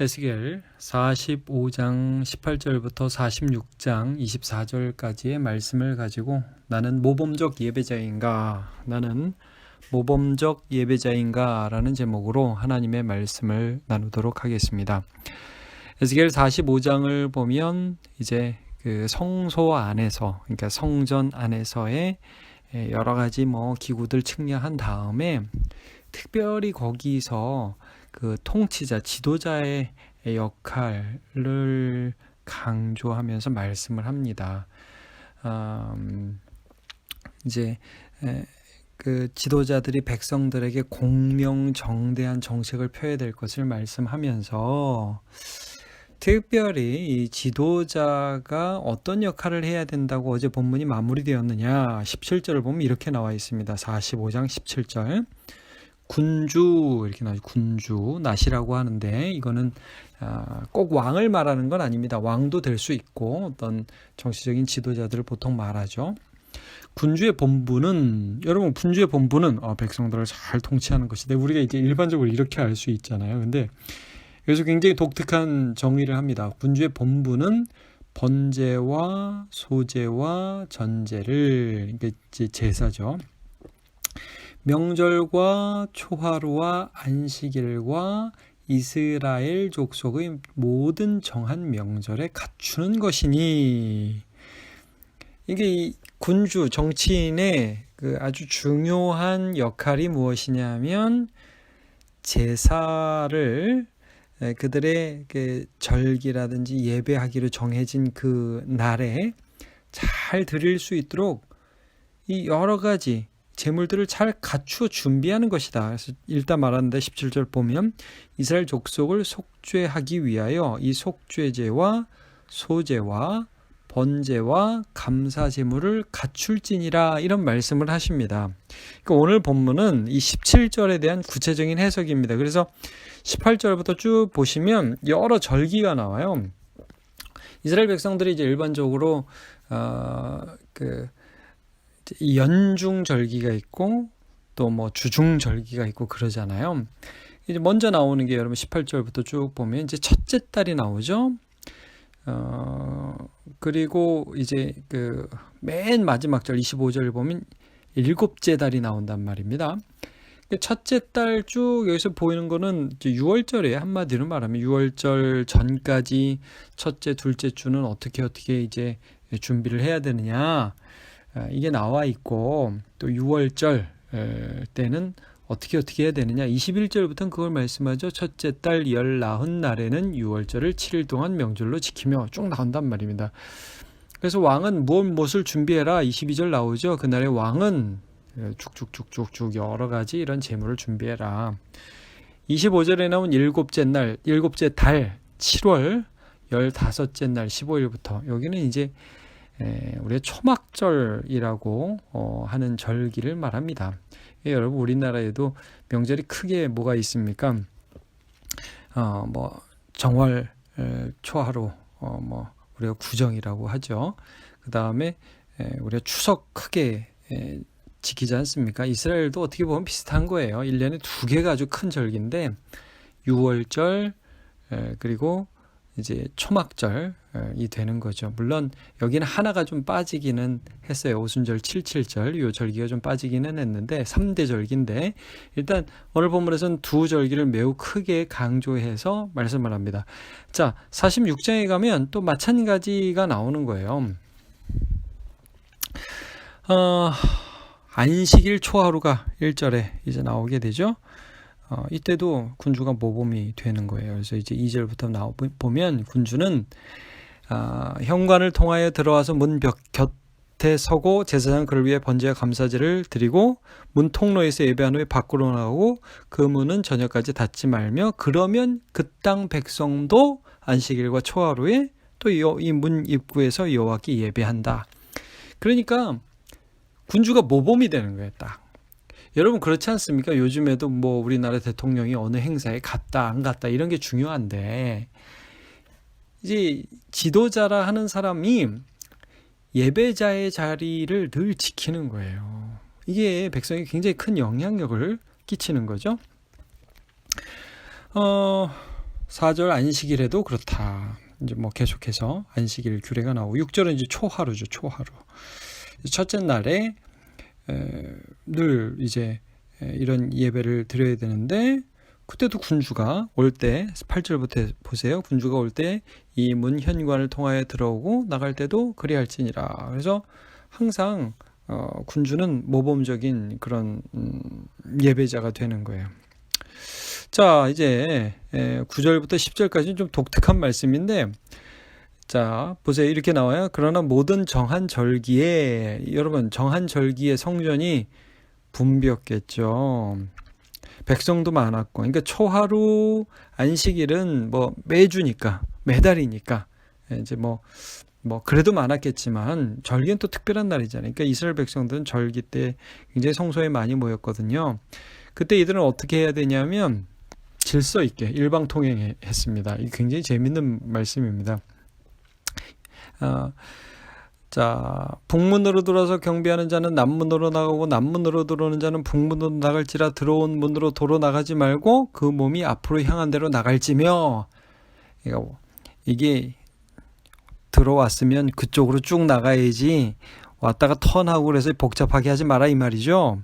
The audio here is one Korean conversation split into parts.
에스겔 45장 18절부터 46장 24절까지의 말씀을 가지고 나는 모범적 예배자인가? 나는 모범적 예배자인가? 라는 제목으로 하나님의 말씀을 나누도록 하겠습니다. 에스겔 45장을 보면 이제 그 성소 안에서, 그러니까 성전 안에서의 여러 가지 기구들 측량한 다음에 특별히 거기서 그 통치자, 지도자의 역할을 강조하면서 말씀을 합니다. 이제 그 지도자들이 백성들에게 공명정대한 정책을 펴야 될 것을 말씀하면서 특별히 이 지도자가 어떤 역할을 해야 된다고 어제 본문이 마무리되었느냐, 17절을 보면 이렇게 나와 있습니다. 45장 17절. 군주, 이렇게 나와요. 군주, 낫이라고 하는데 이거는 꼭 왕을 말하는 건 아닙니다. 왕도 될 수 있고 어떤 정치적인 지도자들을 보통 말하죠. 군주의 본분은, 여러분, 군주의 본분은 백성들을 잘 통치하는 것인데, 우리가 이제 일반적으로 이렇게 알 수 있잖아요. 근데 여기서 굉장히 독특한 정의를 합니다. 군주의 본분은 번제와 소제와 전제를, 그러니까 이제 제사죠, 명절과 초하루와 안식일과 이스라엘 족속의 모든 정한 명절에 갖추는 것이니, 이게 이 군주, 정치인의 그 아주 중요한 역할이 무엇이냐면 제사를 그들의 그 절기라든지 예배하기로 정해진 그 날에 잘 드릴 수 있도록 이 여러 가지 제물들을 잘 갖추어 준비하는 것이다. 그래서 일단 말하는데 17절 보면 이스라엘 족속을 속죄하기 위하여 이 속죄제와 소제와 번제와 감사 제물을 갖출지니라, 이런 말씀을 하십니다. 그러니까 오늘 본문은 이 17절에 대한 구체적인 해석입니다. 그래서 18절부터 쭉 보시면 여러 절기가 나와요. 이스라엘 백성들이 이제 일반적으로 이 연중 절기가 있고 또 주중 절기가 있고 그러잖아요. 이제 먼저 나오는 게 여러분 18절부터 쭉 보면 이제 첫째 달이 나오죠. 그리고 이제 그 맨 마지막 절 25절을 보면 일곱째 달이 나온단 말입니다. 첫째 달 쭉 여기서 보이는 거는 이제 6월절이에요. 한마디로 말하면 6월절 전까지 첫째, 둘째 주는 어떻게 이제 준비를 해야 되느냐, 이게 나와 있고, 또 6월절 때는 어떻게 해야 되느냐, 21절부터는 그걸 말씀하죠. 첫째 달 19날에는 6월절을 7일 동안 명절로 지키며 쭉 나온단 말입니다. 그래서 왕은 무엇을 준비해라, 22절 나오죠. 그날에 왕은 쭉쭉쭉쭉쭉 여러 가지 이런 제물을 준비해라. 25절에 나온 일곱째 달 7월 15째 날 15일부터, 여기는 이제 우리가 초막절이라고 하는 절기를 말합니다. 여러분, 우리나라에도 명절이 크게 뭐가 있습니까? 정월, 초하루, 우리가 구정이라고 하죠. 그 다음에 우리가 추석 크게 지키지 않습니까? 이스라엘도 어떻게 보면 비슷한 거예요. 1년에 두 개가 아주 큰 절기인데 6월절 그리고 이제 초막절이 되는 거죠. 물론 여기는 하나가 좀 빠지기는 했어요. 오순절 77절, 이 절기가 좀 빠지기는 했는데 3대 절기인데, 일단 오늘 본문에서는 두 절기를 매우 크게 강조해서 말씀을 합니다. 자, 46장에 가면 또 마찬가지가 나오는 거예요. 안식일 초하루가 1절에 이제 나오게 되죠. 이때도 군주가 모범이 되는 거예요. 그래서 이제 2절부터 보면 군주는 현관을 통하여 들어와서 문 곁에 서고 제사장 그를 위해 번제와 감사제를 드리고 문 통로에서 예배한 후에 밖으로 나오고 그 문은 저녁까지 닫지 말며, 그러면 그 땅 백성도 안식일과 초하루에 또 이 문 입구에서 여호와께 예배한다. 그러니까 군주가 모범이 되는 거예요. 딱. 여러분, 그렇지 않습니까? 요즘에도 우리나라 대통령이 어느 행사에 갔다 안 갔다 이런 게 중요한데, 이제 지도자라 하는 사람이 예배자의 자리를 늘 지키는 거예요. 이게 백성에 굉장히 큰 영향력을 끼치는 거죠. 4절 안식일에도 그렇다. 이제 뭐 계속해서 안식일 규례가 나오고 6절은 이제 초하루죠. 초하루. 첫째 날에 늘 이제 이런 예배를 드려야 되는데 그때도 군주가 올 때 8절부터 보세요. 군주가 올 때 이 문 현관을 통하여 들어오고 나갈 때도 그리할지니라. 그래서 항상 군주는 모범적인 그런 예배자가 되는 거예요. 자, 이제 9절부터 10절까지는 좀 독특한 말씀인데, 자, 보세요. 이렇게 나와요. 그러나 모든 정한 절기에, 여러분, 정한 절기에 성전이 붐볐겠죠. 백성도 많았고, 그러니까 초하루 안식일은 뭐 매주니까, 매달이니까, 이제 뭐 그래도 많았겠지만, 절기는 또 특별한 날이잖아요. 그러니까 이스라엘 백성들은 절기 때 굉장히 성소에 많이 모였거든요. 그때 이들은 어떻게 해야 되냐면, 질서 있게 일방통행했습니다. 이게 굉장히 재밌는 말씀입니다. 자, 북문으로 들어서 경배하는 자는 남문으로 나가고 남문으로 들어오는 자는 북문으로 나갈지라 들어온 문으로 도로 나가지 말고 그 몸이 앞으로 향한 대로 나갈지며, 이게 들어왔으면 그쪽으로 쭉 나가야지 왔다가 턴하고 그래서 복잡하게 하지 마라 이 말이죠.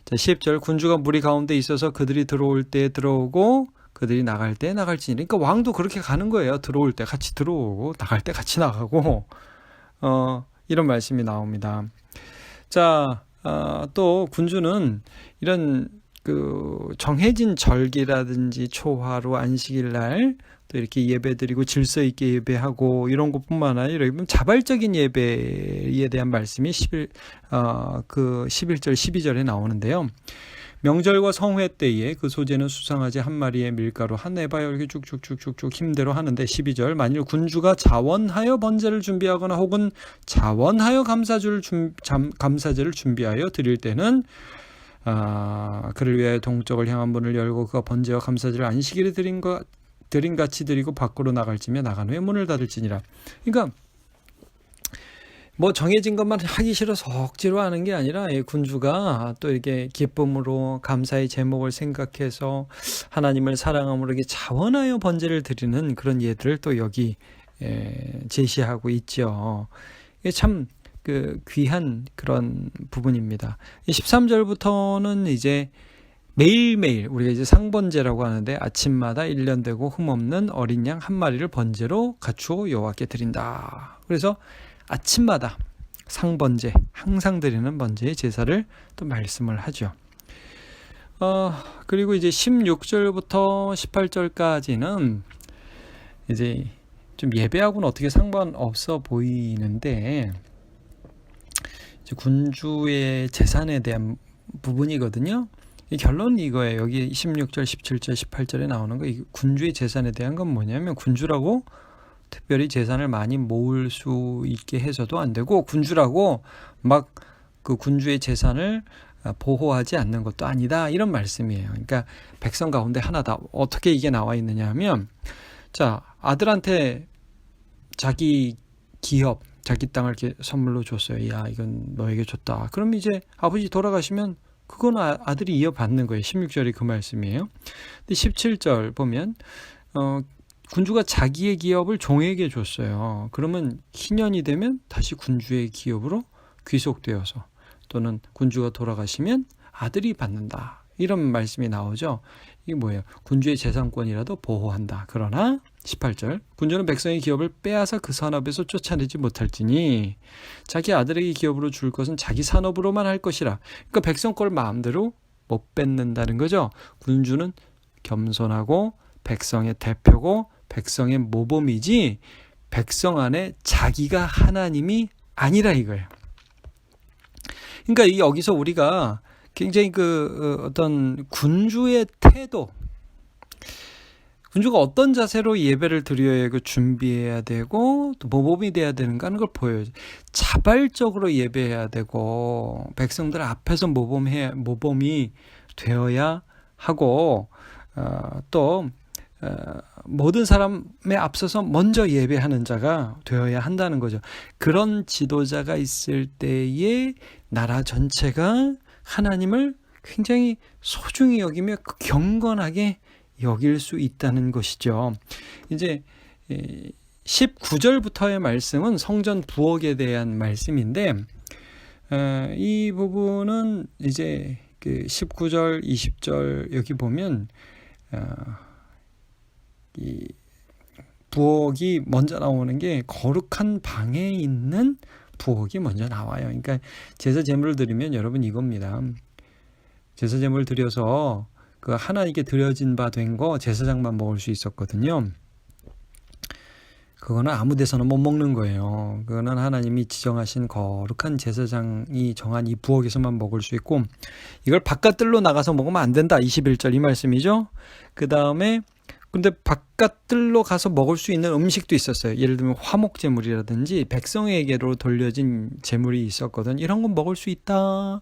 자, 10절 군주가 무리 가운데 있어서 그들이 들어올 때 들어오고 그들이 나갈 때 나갈지니. 그러니까 왕도 그렇게 가는 거예요. 들어올 때 같이 들어오고 나갈 때 같이 나가고 이런 말씀이 나옵니다. 자, 또 군주는 이런 그 정해진 절기라든지 초하루 안식일 날 또 이렇게 예배드리고 질서 있게 예배하고 이런 것뿐만 아니라 자발적인 예배에 대한 말씀이 11절 12절에 나오는데요. 명절과 성회 때에 그 소재는 수상하지 한 마리의 밀가루 한 에바에 이렇게 쭉쭉쭉쭉 힘대로 하는데 12절 만일 군주가 자원하여 번제를 준비하거나 혹은 자원하여 감사제를 준비하여 드릴 때는 그를 위하여 동쪽을 향한 문을 열고 그가 번제와 감사제를 안식일에 드린 같이 드리고 밖으로 나갈지며 나간 후에 문을 닫을지니라. 그러니까 뭐 정해진 것만 하기 싫어서 억지로 하는 게 아니라 군주가 또 이렇게 기쁨으로 감사의 제목을 생각해서 하나님을 사랑함으로 이렇게 자원하여 번제를 드리는 그런 예들을 또 여기 제시하고 있죠. 이게 참 그 귀한 그런 부분입니다. 13절부터는 이제 매일매일 우리가 이제 상번제라고 하는데 아침마다 1년되고 흠없는 어린 양 한 마리를 번제로 갖추어 여호와께 드린다. 그래서 아침마다 상번제, 항상 드리는 번제의 제사를 또 말씀을 하죠. 그리고 이제 16절부터 18절까지는 이제 좀 예배하고는 어떻게 상관없어 보이는데 이제 군주의 재산에 대한 부분이거든요. 이 결론은 이거예요. 여기 16절, 17절, 18절에 나오는 거, 이 군주의 재산에 대한 건 뭐냐면 군주라고 특별히 재산을 많이 모을 수 있게 해서도 안 되고 군주라고 막 그 군주의 재산을 보호하지 않는 것도 아니다. 이런 말씀이에요. 그러니까 백성 가운데 하나다. 어떻게 이게 나와 있느냐 하면 자, 아들한테 자기 기업, 자기 땅을 이렇게 선물로 줬어요. 야, 이건 너에게 줬다. 그럼 이제 아버지 돌아가시면 그건 아들이 이어받는 거예요. 16절이 그 말씀이에요. 근데 17절 보면 군주가 자기의 기업을 종에게 줬어요. 그러면 희년이 되면 다시 군주의 기업으로 귀속되어서 또는 군주가 돌아가시면 아들이 받는다. 이런 말씀이 나오죠. 이게 뭐예요? 군주의 재산권이라도 보호한다. 그러나 18절 군주는 백성의 기업을 빼앗아 그 산업에서 쫓아내지 못할지니 자기 아들에게 기업으로 줄 것은 자기 산업으로만 할 것이라. 그러니까 백성 걸 마음대로 못 뺏는다는 거죠. 군주는 겸손하고 백성의 대표고 백성의 모범이지 백성 안에 자기가 하나님이 아니라 이거예요. 그러니까 여기서 우리가 굉장히 어떤 군주의 태도, 군주가 어떤 자세로 예배를 드려야 하고 준비해야 되고 또 모범이 돼야 되는가 하는 걸 보여요. 자발적으로 예배해야 되고 백성들 앞에서 모범이 되어야 하고 또 모든 사람에 앞서서 먼저 예배하는 자가 되어야 한다는 거죠. 그런 지도자가 있을 때에 나라 전체가 하나님을 굉장히 소중히 여기며 경건하게 여길 수 있다는 것이죠. 이제 19절부터의 말씀은 성전 부엌에 대한 말씀인데, 이 부분은 이제 그 19절, 20절 여기 보면 이 부엌이 먼저 나오는 게 거룩한 방에 있는 부엌이 먼저 나와요. 그러니까 제사 제물을 드리면 여러분 이겁니다. 제사 제물을 드려서 그 하나님께 드려진 바 된 거 제사장만 먹을 수 있었거든요. 그거는 아무 데서나 못 먹는 거예요. 그거는 하나님이 지정하신 거룩한 제사장이 정한 이 부엌에서만 먹을 수 있고, 이걸 바깥들로 나가서 먹으면 안 된다. 21절 이 말씀이죠. 그 다음에 근데 바깥들로 가서 먹을 수 있는 음식도 있었어요. 예를 들면 화목 제물이라든지 백성에게로 돌려진 제물이 있었거든. 이런 건 먹을 수 있다.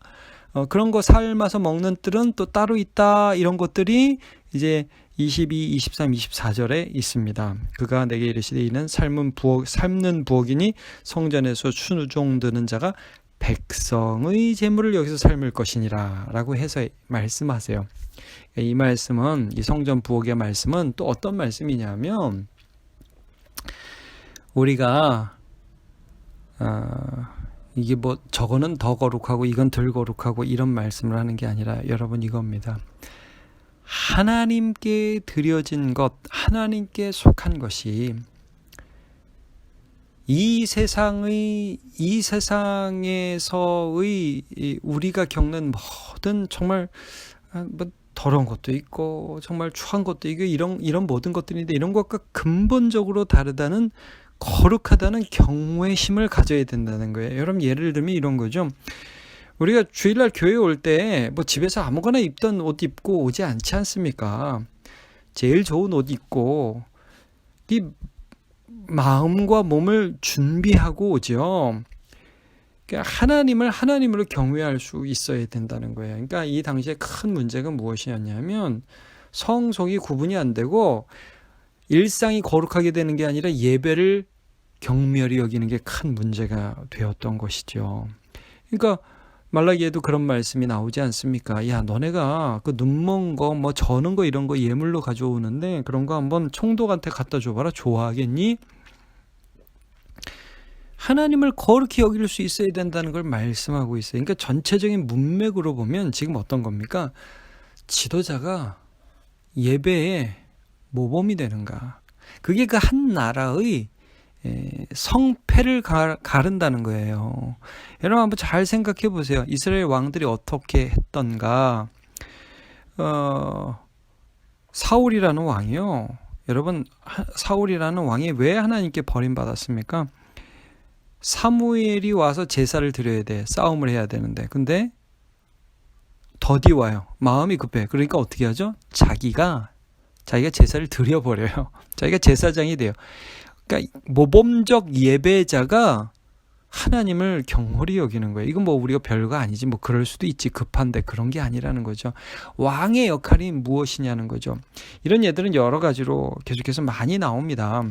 그런 거 삶아서 먹는 뜰은 또 따로 있다. 이런 것들이 이제 22, 23, 24절에 있습니다. 그가 내게 이르시되 이는 삶는 부엌이니 성전에서 추종드는 자가 백성의 제물을 여기서 삶을 것이니라 라고 해서 말씀하세요. 이 말씀은, 이 성전 부엌의 말씀은 또 어떤 말씀이냐면, 우리가 이게 뭐 저거는 더 거룩하고 이건 덜 거룩하고 이런 말씀을 하는 게 아니라 여러분 이겁니다. 하나님께 드려진 것, 하나님께 속한 것이 이 세상에서의 우리가 겪는 모든 정말 뭐 더러운 것도 있고 정말 추한 것도 있고 이런 모든 것들인데, 이런 것과 근본적으로 다르다는, 거룩하다는 경외심을 가져야 된다는 거예요. 여러분 예를 들면 이런 거죠. 우리가 주일날 교회 올 때 뭐 집에서 아무거나 입던 옷 입고 오지 않지 않습니까? 제일 좋은 옷 입고 이 마음과 몸을 준비하고 오죠. 그러니까 하나님으로 경외할 수 있어야 된다는 거예요. 그러니까 이 당시에 큰 문제가 무엇이었냐면, 성속이 구분이 안 되고 일상이 거룩하게 되는 게 아니라 예배를 경멸히 여기는 게 큰 문제가 되었던 것이죠. 그러니까 말라기에도 그런 말씀이 나오지 않습니까? 야, 너네가 그 눈먼 거, 뭐 저는 거 이런 거 예물로 가져오는데 그런 거 한번 총독한테 갖다 줘봐라. 좋아하겠니? 하나님을 거룩히 여길 수 있어야 된다는 걸 말씀하고 있어요. 그러니까 전체적인 문맥으로 보면 지금 어떤 겁니까? 지도자가 예배에 모범이 되는가? 그게 그 한 나라의 성패를 가른다는 거예요. 여러분 한번 잘 생각해 보세요. 이스라엘 왕들이 어떻게 했던가? 사울이라는 왕이요. 여러분 사울이라는 왕이 왜 하나님께 버림받았습니까? 사무엘이 와서 제사를 드려야 돼. 싸움을 해야 되는데. 근데 더디 와요. 마음이 급해. 그러니까 어떻게 하죠? 자기가 제사를 드려버려요. 자기가 제사장이 돼요. 그러니까 모범적 예배자가 하나님을 경홀히 여기는 거예요. 이건 뭐 우리가 별거 아니지, 뭐 그럴 수도 있지, 급한데, 그런 게 아니라는 거죠. 왕의 역할이 무엇이냐는 거죠. 이런 예들은 여러 가지로 계속해서 많이 나옵니다.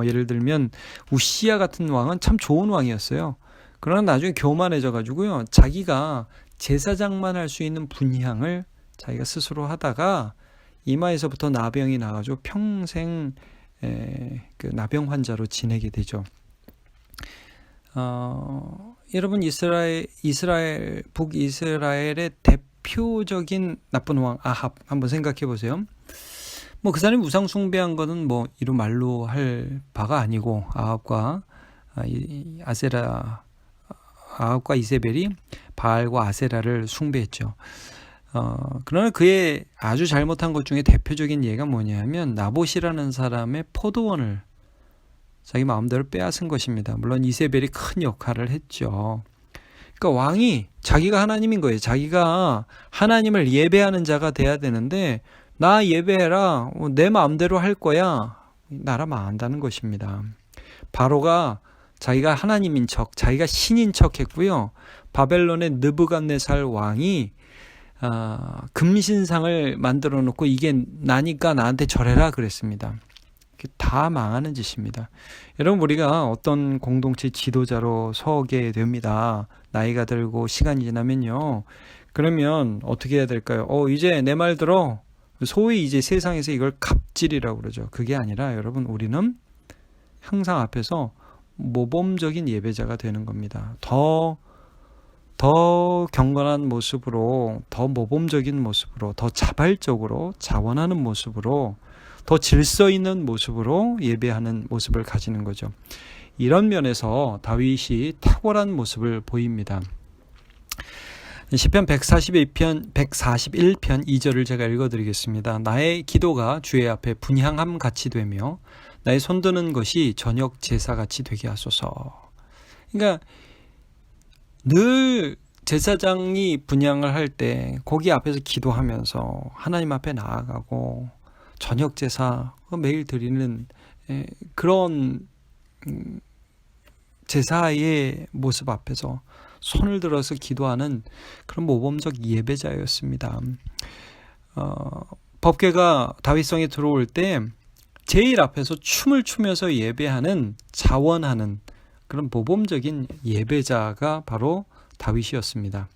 예를 들면 우시야 같은 왕은 참 좋은 왕이었어요. 그러나 나중에 교만해져 가지고요, 자기가 제사장만 할 수 있는 분향을 자기가 스스로 하다가 이마에서부터 나병이 나가지고 평생 그 나병 환자로 지내게 되죠. 여러분 북이스라엘의 대표적인 나쁜 왕 아합 한번 생각해 보세요. 뭐 그 사람이 우상 숭배한 거는 뭐 이루 말로 할 바가 아니고, 아합과 이세벨이 바알과 아세라를 숭배했죠. 그러나 그의 아주 잘못한 것 중에 대표적인 예가 뭐냐면, 나봇이라는 사람의 포도원을 자기 마음대로 빼앗은 것입니다. 물론 이세벨이 큰 역할을 했죠. 그러니까 왕이 자기가 하나님인 거예요. 자기가 하나님을 예배하는 자가 돼야 되는데, 나 예배해라, 내 마음대로 할 거야, 나라 망한다는 것입니다. 바로가 자기가 하나님인 척, 자기가 신인 척 했고요. 바벨론의 느부갓네살 왕이 금신상을 만들어 놓고 이게 나니까 나한테 절해라 그랬습니다. 다 망하는 짓입니다. 여러분, 우리가 어떤 공동체 지도자로 서게 됩니다. 나이가 들고 시간이 지나면요. 그러면 어떻게 해야 될까요? 이제 내 말 들어. 소위 이제 세상에서 이걸 갑질이라고 그러죠. 그게 아니라 여러분, 우리는 항상 앞에서 모범적인 예배자가 되는 겁니다. 더 경건한 모습으로, 더 모범적인 모습으로, 더 자발적으로 자원하는 모습으로, 더 질서 있는 모습으로 예배하는 모습을 가지는 거죠. 이런 면에서 다윗이 탁월한 모습을 보입니다. 시편 141편 2절을 제가 읽어드리겠습니다. 나의 기도가 주의 앞에 분향함 같이 되며 나의 손드는 것이 저녁 제사 같이 되게 하소서. 그러니까 늘 제사장이 분향을 할 때 거기 앞에서 기도하면서 하나님 앞에 나아가고 저녁 제사 매일 드리는 그런 제사의 모습 앞에서 손을 들어서 기도하는 그런 모범적 예배자였습니다. 법궤가 다윗성에 들어올 때 제일 앞에서 춤을 추면서 예배하는, 자원하는 그런 모범적인 예배자가 바로 다윗이었습니다.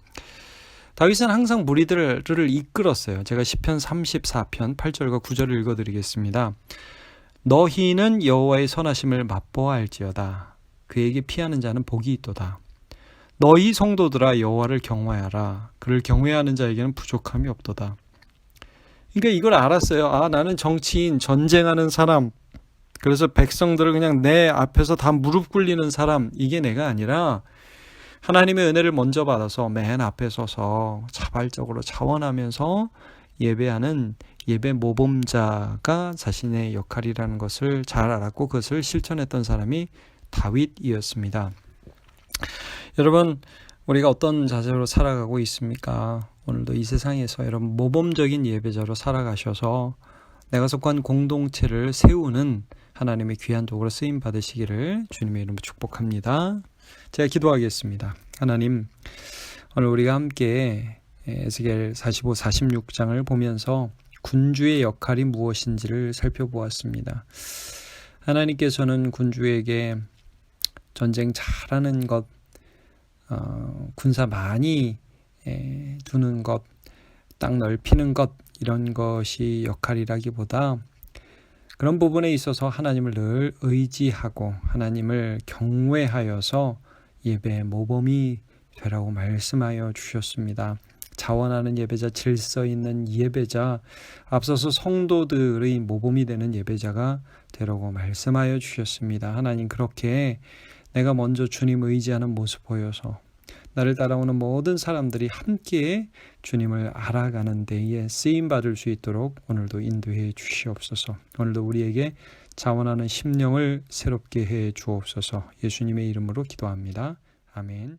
다윗은 항상 무리들을 이끌었어요. 제가 시편 34편 8절과 9절을 읽어드리겠습니다. 너희는 여호와의 선하심을 맛보아할지어다. 그에게 피하는 자는 복이 있도다. 너희 성도들아 여호와를 경외하라. 그를 경외하는 자에게는 부족함이 없도다. 그러니까 이걸 알았어요. 나는 정치인, 전쟁하는 사람, 그래서 백성들을 그냥 내 앞에서 다 무릎 꿇리는 사람, 이게 내가 아니라 하나님의 은혜를 먼저 받아서 맨 앞에 서서 자발적으로 자원하면서 예배하는 예배 모범자가 자신의 역할이라는 것을 잘 알았고 그것을 실천했던 사람이 다윗이었습니다. 여러분, 우리가 어떤 자세로 살아가고 있습니까? 오늘도 이 세상에서 여러분 모범적인 예배자로 살아가셔서 내가 속한 공동체를 세우는 하나님의 귀한 도구로 쓰임 받으시기를 주님의 이름으로 축복합니다. 제가 기도하겠습니다. 하나님, 오늘 우리가 함께 에스겔 45, 46장을 보면서 군주의 역할이 무엇인지를 살펴보았습니다. 하나님께서는 군주에게 전쟁 잘하는 것, 군사 많이 두는 것, 땅 넓히는 것, 이런 것이 역할이라기보다 그런 부분에 있어서 하나님을 늘 의지하고 하나님을 경외하여서 예배의 모범이 되라고 말씀하여 주셨습니다. 자원하는 예배자, 질서 있는 예배자, 앞서서 성도들의 모범이 되는 예배자가 되라고 말씀하여 주셨습니다. 하나님, 그렇게 내가 먼저 주님 의지하는 모습 보여서 나를 따라오는 모든 사람들이 함께 주님을 알아가는 데에 쓰임받을 수 있도록 오늘도 인도해 주시옵소서. 오늘도 우리에게 자원하는 심령을 새롭게 해 주옵소서. 예수님의 이름으로 기도합니다. 아멘.